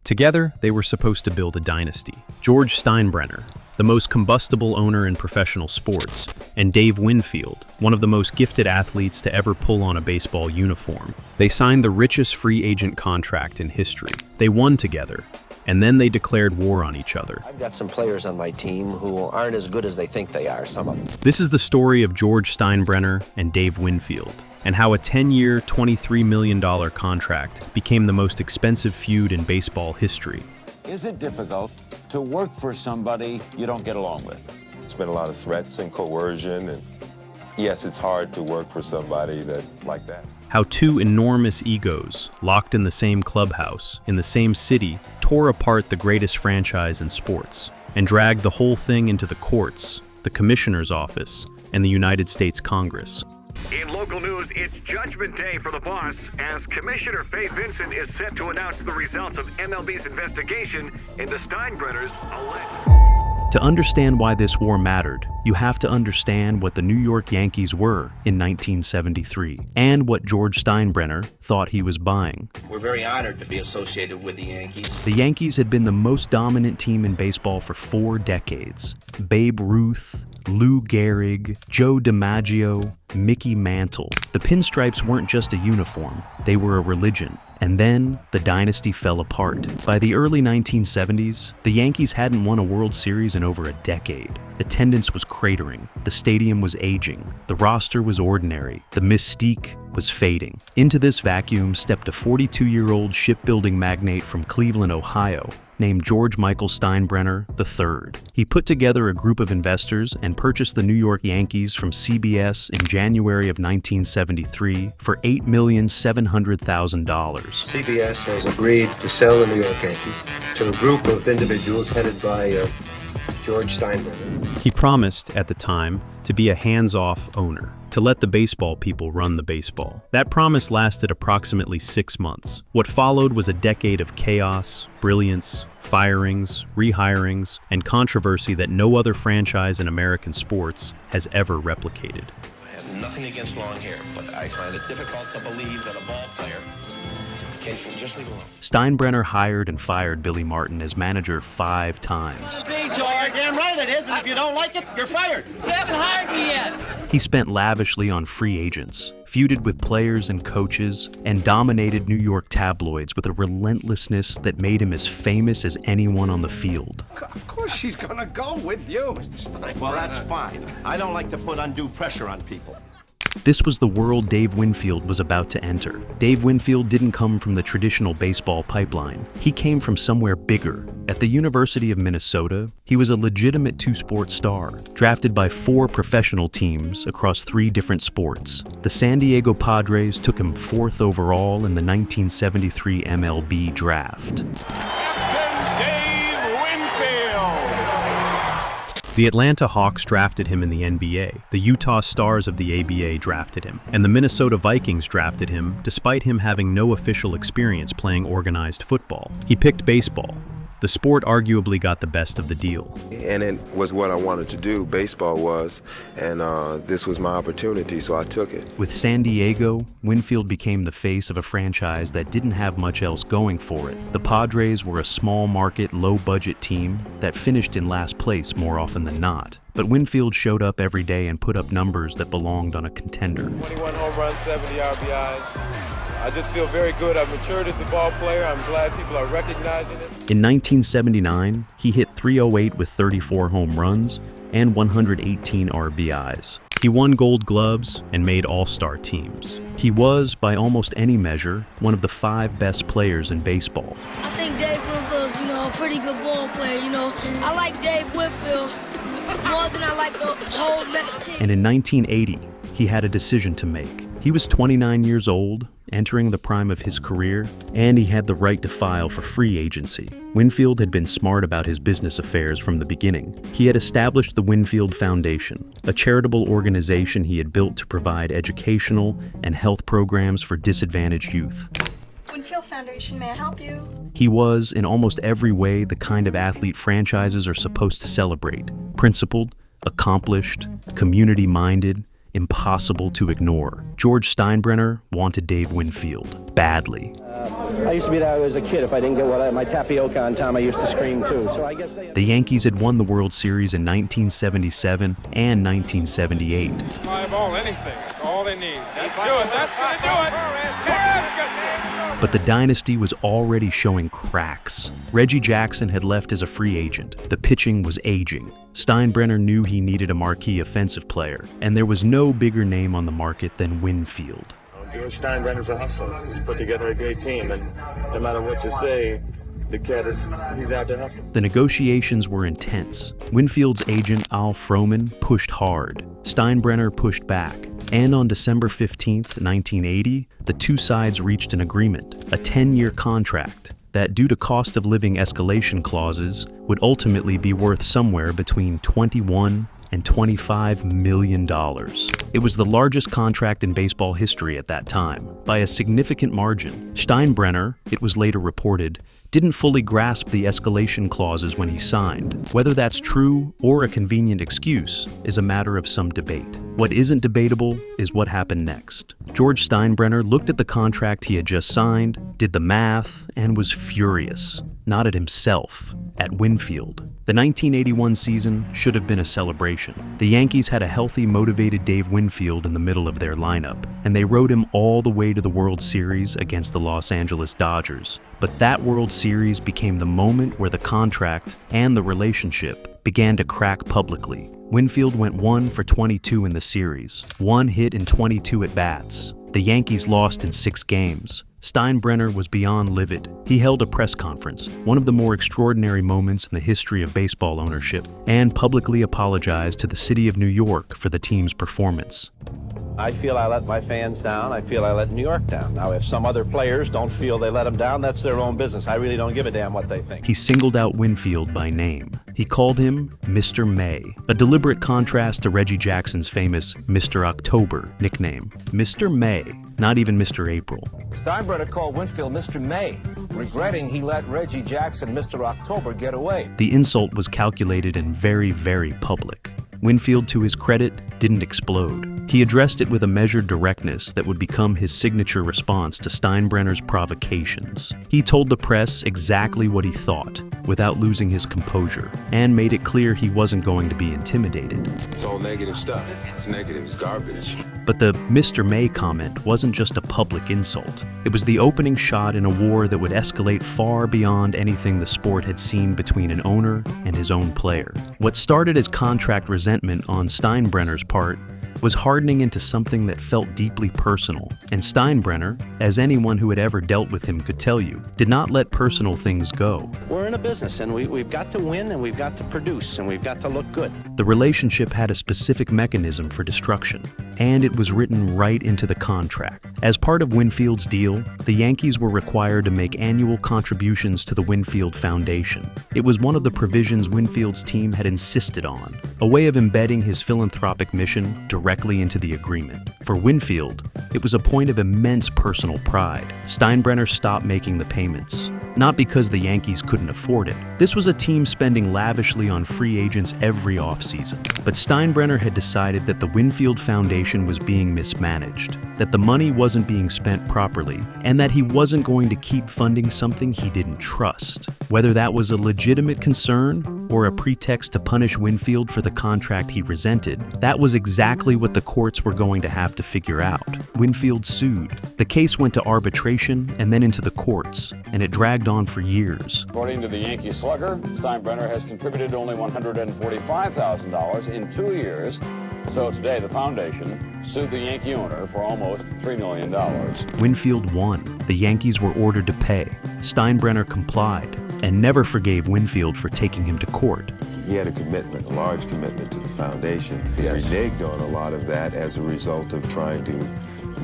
Together, they were supposed to build a dynasty. George Steinbrenner, the most combustible owner in professional sports, and Dave Winfield, one of the most gifted athletes to ever pull on a baseball uniform. They signed the richest free agent contract in history. They won together, and then they declared war on each other. I've got some players on my team who aren't as good as they think they are, some of them. This is the story of George Steinbrenner and Dave Winfield, and how a 10-year, $23 million contract became the most expensive feud in baseball history. Is it difficult to work for somebody you don't get along with? It's been a lot of threats and coercion, and yes, it's hard to work for somebody like that. How two enormous egos, locked in the same clubhouse, in the same city, tore apart the greatest franchise in sports, and dragged the whole thing into the courts, the commissioner's office, and the United States Congress. In local news, it's Judgment Day for the boss, as Commissioner Faye Vincent is set to announce the results of MLB's investigation into Steinbrenner's alleged... To understand why this war mattered, you have to understand what the New York Yankees were in 1973, and what George Steinbrenner thought he was buying. We're very honored to be associated with the Yankees. The Yankees had been the most dominant team in baseball for 4 decades. Babe Ruth, Lou Gehrig, Joe DiMaggio, Mickey Mantle. The pinstripes weren't just a uniform, they were a religion. And then, the dynasty fell apart. By the early 1970s, the Yankees hadn't won a World Series in over a decade. Attendance was cratering, the stadium was aging, the roster was ordinary, the mystique was fading. Into this vacuum stepped a 42-year-old shipbuilding magnate from Cleveland, Ohio, named George Michael Steinbrenner III. He put together a group of investors and purchased the New York Yankees from CBS in January of 1973 for $8,700,000. CBS has agreed to sell the New York Yankees to a group of individuals headed by George Steinbrenner. He promised, at the time, to be a hands-off owner, to let the baseball people run the baseball. That promise lasted approximately 6 months. What followed was a decade of chaos, brilliance, firings, rehirings, and controversy that no other franchise in American sports has ever replicated. I have nothing against long hair, but I find it difficult to believe that a ball player can just leave alone. Steinbrenner hired and fired Billy Martin as manager 5 times. Damn right it is, and if you don't like it, you're fired. You haven't hired me yet. He spent lavishly on free agents, feuded with players and coaches, and dominated New York tabloids with a relentlessness that made him as famous as anyone on the field. Of course she's gonna go with you, Mr. Stein. Well, that's fine. I don't like to put undue pressure on people. This was the world Dave Winfield was about to enter. Dave Winfield didn't come from the traditional baseball pipeline. He came from somewhere bigger. At the University of Minnesota, he was a legitimate 2-sport star, drafted by 4 professional teams across 3 different sports. The San Diego Padres took him 4th overall in the 1973 MLB draft. The Atlanta Hawks drafted him in the NBA, the Utah Stars of the ABA drafted him, and the Minnesota Vikings drafted him despite him having no official experience playing organized football. He picked baseball. The sport arguably got the best of the deal. And it was what I wanted to do, baseball was, and this was my opportunity, so I took it. With San Diego, Winfield became the face of a franchise that didn't have much else going for it. The Padres were a small-market, low-budget team that finished in last place more often than not. But Winfield showed up every day and put up numbers that belonged on a contender. 21 home runs, 70 RBIs. I just feel very good. I've matured as a ball player. I'm glad people are recognizing it. In 1979, he hit .308 with 34 home runs and 118 RBIs. He won Gold Gloves and made All-Star teams. He was, by almost any measure, one of the 5 best players in baseball. I think Dave Winfield's, a pretty good ball player, I like Dave Winfield more than I like the whole Mets team. And in 1980, he had a decision to make. He was 29 years old, entering the prime of his career, and he had the right to file for free agency. Winfield had been smart about his business affairs from the beginning. He had established the Winfield Foundation, a charitable organization he had built to provide educational and health programs for disadvantaged youth. Winfield Foundation, may I help you? He was, in almost every way, the kind of athlete franchises are supposed to celebrate. Principled, accomplished, community-minded, impossible to ignore. George Steinbrenner wanted Dave Winfield badly. I used to be that as a kid. If I didn't get my tapioca on time, I used to scream too. So I guess The Yankees had won the World Series in 1977 and 1978. Fly ball, anything. That's all they need. That's going to do it. But the dynasty was already showing cracks. Reggie Jackson had left as a free agent. The pitching was aging. Steinbrenner knew he needed a marquee offensive player, and there was no bigger name on the market than Winfield. George Steinbrenner's a hustler. He's put together a great team, and no matter what you say, the kid he's out to hustle. The negotiations were intense. Winfield's agent, Al Froman, pushed hard. Steinbrenner pushed back. And on December 15, 1980, the two sides reached an agreement, a 10-year contract that, due to cost of living escalation clauses, would ultimately be worth somewhere between $21 and $25 million. It was the largest contract in baseball history at that time, by a significant margin. Steinbrenner, it was later reported, didn't fully grasp the escalation clauses when he signed. Whether that's true or a convenient excuse is a matter of some debate. What isn't debatable is what happened next. George Steinbrenner looked at the contract he had just signed, did the math, and was furious. Not at himself, at Winfield. The 1981 season should have been a celebration. The Yankees had a healthy, motivated Dave Winfield in the middle of their lineup, and they rode him all the way to the World Series against the Los Angeles Dodgers. But that World Series became the moment where the contract and the relationship began to crack publicly. Winfield went 1 for 22 in the series, 1 hit in 22 at-bats. The Yankees lost in 6 games. Steinbrenner was beyond livid. He held a press conference, one of the more extraordinary moments in the history of baseball ownership, and publicly apologized to the city of New York for the team's performance. I feel I let my fans down. I feel I let New York down. Now, if some other players don't feel they let them down, that's their own business. I really don't give a damn what they think. He singled out Winfield by name. He called him Mr. May, a deliberate contrast to Reggie Jackson's famous Mr. October nickname. Mr. May, not even Mr. April. Steinbrenner called Winfield Mr. May, regretting he let Reggie Jackson Mr. October get away. The insult was calculated and very, very public. Winfield, to his credit, didn't explode. He addressed it with a measured directness that would become his signature response to Steinbrenner's provocations. He told the press exactly what he thought, without losing his composure, and made it clear he wasn't going to be intimidated. It's all negative stuff. It's negative. It's garbage. But the Mr. May comment wasn't just a public insult. It was the opening shot in a war that would escalate far beyond anything the sport had seen between an owner and his own player. What started as contract resentment on Steinbrenner's part was hardening into something that felt deeply personal. And Steinbrenner, as anyone who had ever dealt with him could tell you, did not let personal things go. We're in a business, and we've got to win, and we've got to produce, and we've got to look good. The relationship had a specific mechanism for destruction, and it was written right into the contract. As part of Winfield's deal, the Yankees were required to make annual contributions to the Winfield Foundation. It was one of the provisions Winfield's team had insisted on, a way of embedding his philanthropic mission directly into the agreement. For Winfield, it was a point of immense personal pride. Steinbrenner stopped making the payments, not because the Yankees couldn't afford it. This was a team spending lavishly on free agents every offseason. But Steinbrenner had decided that the Winfield Foundation was being mismanaged, that the money wasn't being spent properly, and that he wasn't going to keep funding something he didn't trust. Whether that was a legitimate concern or a pretext to punish Winfield for the contract he resented, that was exactly what the courts were going to have to figure out. Winfield sued. The case went to arbitration and then into the courts, and it dragged on for years. According to the Yankee Slugger, Steinbrenner has contributed only $145,000 in 2 years. So today, the foundation sued the Yankee owner for almost $3 million. Winfield won. The Yankees were ordered to pay. Steinbrenner complied and never forgave Winfield for taking him to court. He had a commitment, a large commitment to the foundation. He reneged on a lot of that as a result of trying to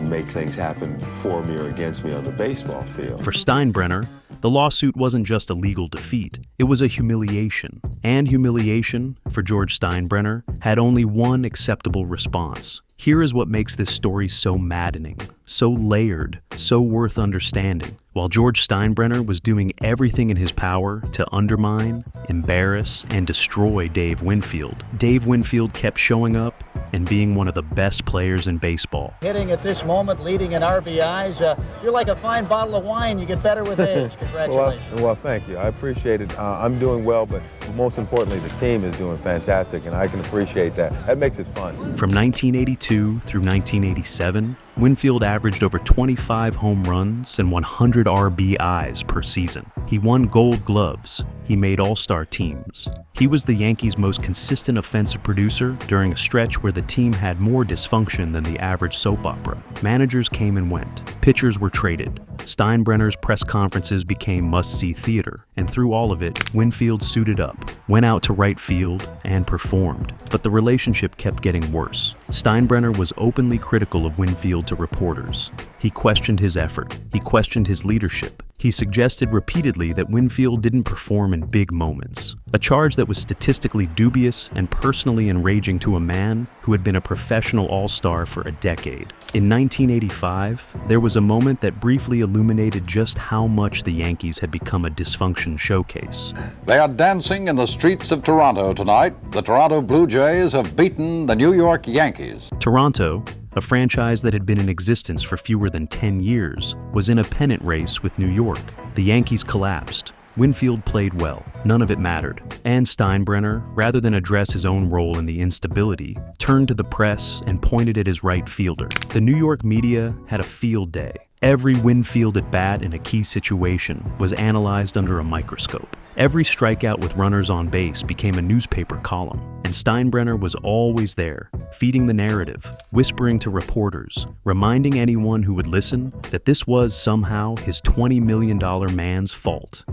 make things happen for me or against me on the baseball field. For Steinbrenner, the lawsuit wasn't just a legal defeat, it was a humiliation. And humiliation, for George Steinbrenner, had only one acceptable response. Here is what makes this story so maddening, so layered, so worth understanding. While George Steinbrenner was doing everything in his power to undermine, embarrass, and destroy Dave Winfield, Dave Winfield kept showing up and being one of the best players in baseball. Hitting at this moment, leading in RBIs. You're like a fine bottle of wine. You get better with age. Congratulations. Well, thank you. I appreciate it. I'm doing well, but most importantly, the team is doing fantastic, and I can appreciate that. That makes it fun. From 1982 through 1987, Winfield averaged over 25 home runs and 100 RBIs per season. He won Gold Gloves. He made All-Star teams. He was the Yankees' most consistent offensive producer during a stretch where the team had more dysfunction than the average soap opera. Managers came and went. Pitchers were traded. Steinbrenner's press conferences became must-see theater, and through all of it, Winfield suited up, went out to right field, and performed. But the relationship kept getting worse. Steinbrenner was openly critical of Winfield to reporters. He questioned his effort. He questioned his leadership. He suggested repeatedly that Winfield didn't perform in big moments, a charge that was statistically dubious and personally enraging to a man who had been a professional all-star for a decade. In 1985, there was a moment that briefly illuminated just how much the Yankees had become a dysfunction showcase. They are dancing in the streets of Toronto tonight. The Toronto Blue Jays have beaten the New York Yankees. Toronto, a franchise that had been in existence for fewer than 10 years, was in a pennant race with New York. The Yankees collapsed. Winfield played well. None of it mattered. And Steinbrenner, rather than address his own role in the instability, turned to the press and pointed at his right fielder. The New York media had a field day. Every Winfield at bat in a key situation was analyzed under a microscope. Every strikeout with runners on base became a newspaper column, and Steinbrenner was always there, feeding the narrative, whispering to reporters, reminding anyone who would listen that this was somehow his $20 million man's fault.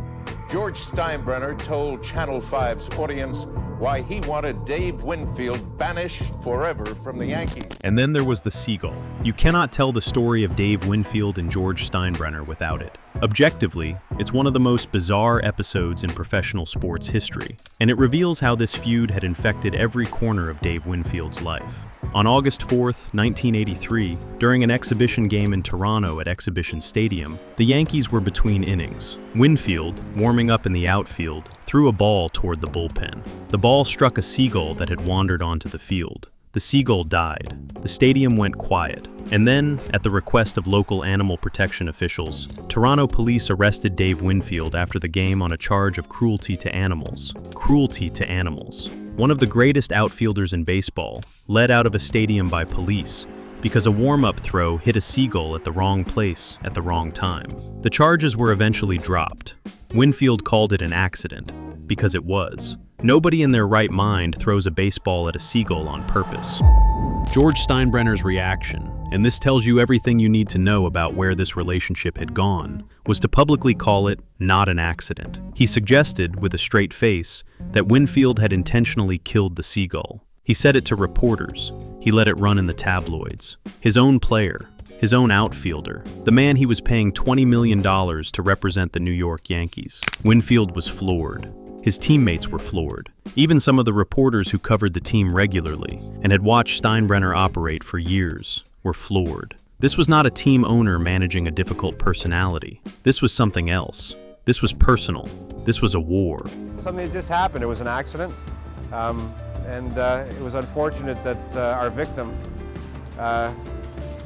George Steinbrenner told Channel 5's audience why he wanted Dave Winfield banished forever from the Yankees. And then there was the Seagull. You cannot tell the story of Dave Winfield and George Steinbrenner without it. Objectively, it's one of the most bizarre episodes in professional sports history, and it reveals how this feud had infected every corner of Dave Winfield's life. On August 4th, 1983, during an exhibition game in Toronto at Exhibition Stadium, the Yankees were between innings. Winfield, warming up in the outfield, threw a ball toward the bullpen. The ball struck a seagull that had wandered onto the field. The seagull died. The stadium went quiet. And then, at the request of local animal protection officials, Toronto police arrested Dave Winfield after the game on a charge of cruelty to animals. Cruelty to animals. One of the greatest outfielders in baseball, led out of a stadium by police because a warm-up throw hit a seagull at the wrong place at the wrong time. The charges were eventually dropped. Winfield called it an accident, because it was. Nobody in their right mind throws a baseball at a seagull on purpose. George Steinbrenner's reaction, and this tells you everything you need to know about where this relationship had gone, was to publicly call it not an accident. He suggested, with a straight face, that Winfield had intentionally killed the seagull. He said it to reporters. He let it run in the tabloids. His own player, his own outfielder, the man he was paying $20 million to represent the New York Yankees. Winfield was floored. His teammates were floored. Even some of the reporters who covered the team regularly and had watched Steinbrenner operate for years were floored. This was not a team owner managing a difficult personality. This was something else. This was personal. This was a war. Something that just happened. It was an accident. And it was unfortunate that our victim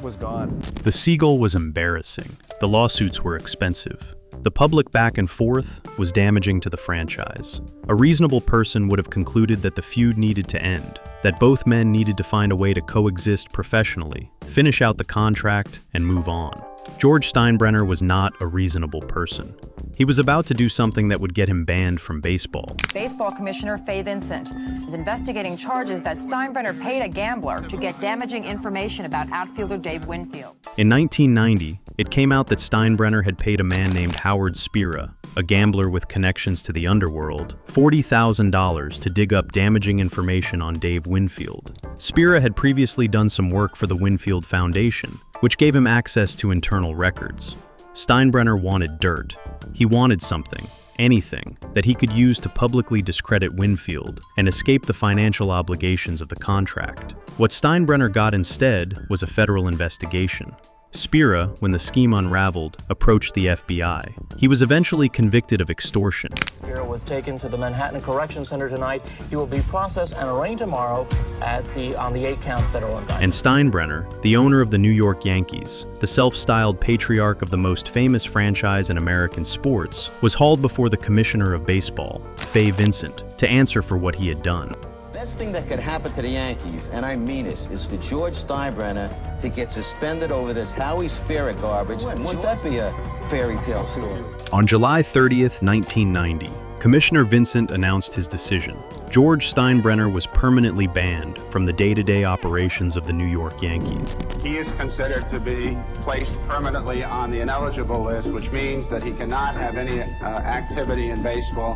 was gone. The seagull was embarrassing. The lawsuits were expensive. The public back and forth was damaging to the franchise. A reasonable person would have concluded that the feud needed to end, that both men needed to find a way to coexist professionally, finish out the contract, and move on. George Steinbrenner was not a reasonable person. He was about to do something that would get him banned from baseball. Baseball Commissioner Fay Vincent is investigating charges that Steinbrenner paid a gambler to get damaging information about outfielder Dave Winfield. In 1990, it came out that Steinbrenner had paid a man named Howard Spira, a gambler with connections to the underworld, $40,000 to dig up damaging information on Dave Winfield. Spira had previously done some work for the Winfield Foundation, which gave him access to internal records. Steinbrenner wanted dirt. He wanted something, anything, that he could use to publicly discredit Winfield and escape the financial obligations of the contract. What Steinbrenner got instead was a federal investigation. Spira, when the scheme unraveled, approached the FBI. He was eventually convicted of extortion. Spira was taken to the Manhattan Correction Center tonight. He will be processed and arraigned tomorrow on the 8 counts that are indicted. And Steinbrenner, the owner of the New York Yankees, the self-styled patriarch of the most famous franchise in American sports, was hauled before the commissioner of baseball, Fay Vincent, to answer for what he had done. Best thing that could happen to the Yankees, and I mean this, is for George Steinbrenner to get suspended over this Howie Spira garbage. Wouldn't that be a fairy tale story? On July 30th, 1990, Commissioner Vincent announced his decision. George Steinbrenner was permanently banned from the day-to-day operations of the New York Yankees. He is considered to be placed permanently on the ineligible list, which means that he cannot have any activity in baseball.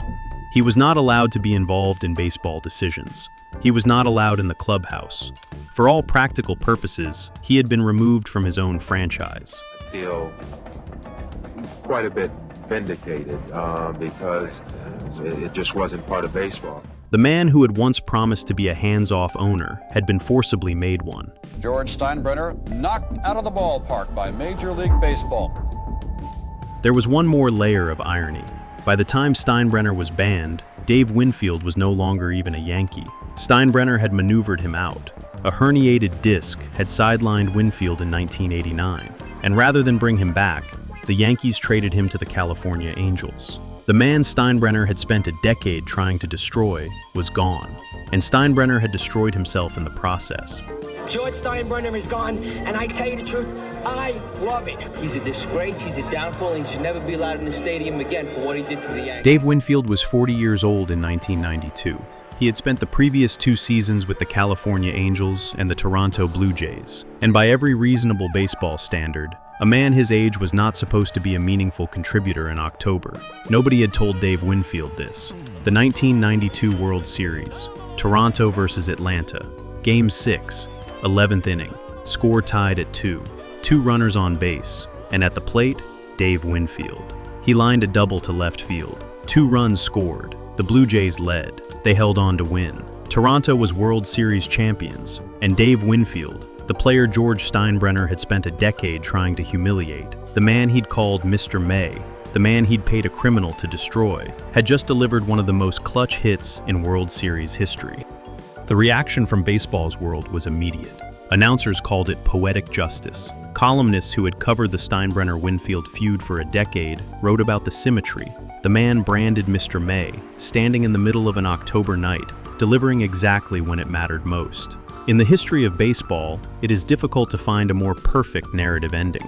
He was not allowed to be involved in baseball decisions. He was not allowed in the clubhouse. For all practical purposes, he had been removed from his own franchise. I feel quite a bit vindicated because it just wasn't part of baseball. The man who had once promised to be a hands-off owner had been forcibly made one. George Steinbrenner knocked out of the ballpark by Major League Baseball. There was one more layer of irony. By the time Steinbrenner was banned, Dave Winfield was no longer even a Yankee. Steinbrenner had maneuvered him out. A herniated disc had sidelined Winfield in 1989, and rather than bring him back, the Yankees traded him to the California Angels. The man Steinbrenner had spent a decade trying to destroy was gone, and Steinbrenner had destroyed himself in the process. George Steinbrenner is gone, and I tell you the truth, I love it. He's a disgrace, he's a downfall, and he should never be allowed in the stadium again for what he did to the Yankees. Dave Winfield was 40 years old in 1992. He had spent the previous 2 seasons with the California Angels and the Toronto Blue Jays, and by every reasonable baseball standard, a man his age was not supposed to be a meaningful contributor in October. Nobody had told Dave Winfield this. The 1992 World Series, Toronto versus Atlanta, Game 6, 11th inning, score tied at 2, 2 runners on base, and at the plate, Dave Winfield. He lined a double to left field. 2 runs scored. The Blue Jays led. They held on to win. Toronto was World Series champions, and Dave Winfield, the player George Steinbrenner had spent a decade trying to humiliate, the man he'd called Mr. May, the man he'd paid a criminal to destroy, had just delivered one of the most clutch hits in World Series history. The reaction from baseball's world was immediate. Announcers called it poetic justice. Columnists who had covered the Steinbrenner-Winfield feud for a decade wrote about the symmetry. The man branded Mr. May, standing in the middle of an October night, delivering exactly when it mattered most. In the history of baseball, it is difficult to find a more perfect narrative ending.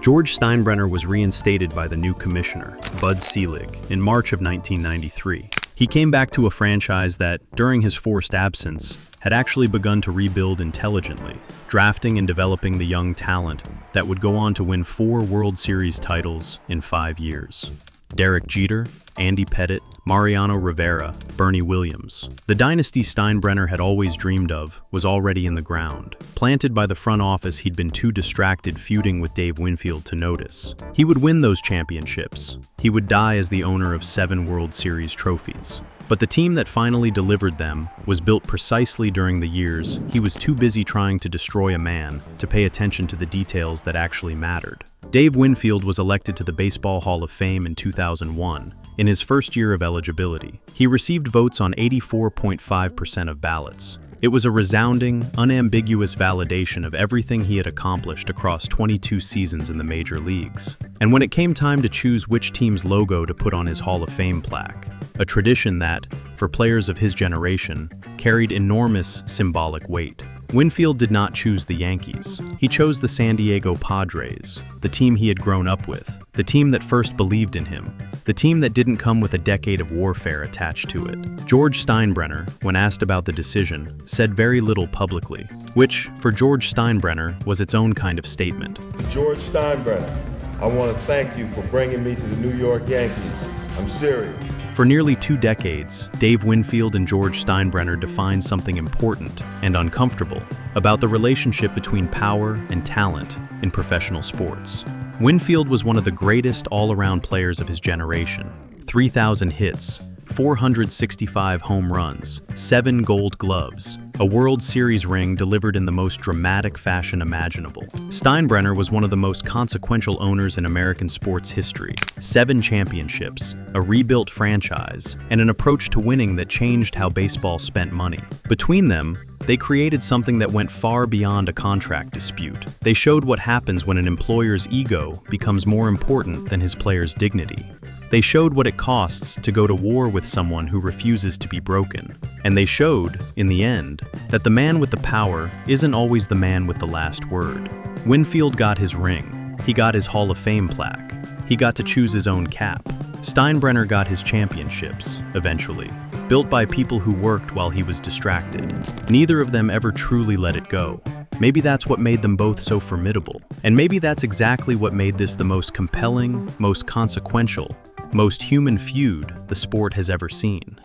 George Steinbrenner was reinstated by the new commissioner, Bud Selig, in March of 1993. He came back to a franchise that, during his forced absence, had actually begun to rebuild intelligently, drafting and developing the young talent that would go on to win 4 World Series titles in 5 years. Derek Jeter, Andy Pettitte, Mariano Rivera, Bernie Williams. The dynasty Steinbrenner had always dreamed of was already in the ground. Planted by the front office he'd been too distracted feuding with Dave Winfield to notice. He would win those championships. He would die as the owner of 7 World Series trophies. But the team that finally delivered them was built precisely during the years he was too busy trying to destroy a man to pay attention to the details that actually mattered. Dave Winfield was elected to the Baseball Hall of Fame in 2001, in his first year of eligibility. He received votes on 84.5% of ballots. It was a resounding, unambiguous validation of everything he had accomplished across 22 seasons in the major leagues. And when it came time to choose which team's logo to put on his Hall of Fame plaque, a tradition that, for players of his generation, carried enormous symbolic weight, Winfield did not choose the Yankees. He chose the San Diego Padres, the team he had grown up with, the team that first believed in him, the team that didn't come with a decade of warfare attached to it. George Steinbrenner, when asked about the decision, said very little publicly, which, for George Steinbrenner, was its own kind of statement. George Steinbrenner, I want to thank you for bringing me to the New York Yankees. I'm serious. For nearly 2 decades, Dave Winfield and George Steinbrenner defined something important and uncomfortable about the relationship between power and talent in professional sports. Winfield was one of the greatest all-around players of his generation. 3,000 hits, 465 home runs, 7 gold gloves, a World Series ring delivered in the most dramatic fashion imaginable. Steinbrenner was one of the most consequential owners in American sports history. 7 championships, a rebuilt franchise, and an approach to winning that changed how baseball spent money. Between them, they created something that went far beyond a contract dispute. They showed what happens when an employer's ego becomes more important than his player's dignity. They showed what it costs to go to war with someone who refuses to be broken. And they showed, in the end, that the man with the power isn't always the man with the last word. Winfield got his ring. He got his Hall of Fame plaque. He got to choose his own cap. Steinbrenner got his championships, eventually, built by people who worked while he was distracted. Neither of them ever truly let it go. Maybe that's what made them both so formidable. And maybe that's exactly what made this the most compelling, most consequential, most human feud the sport has ever seen.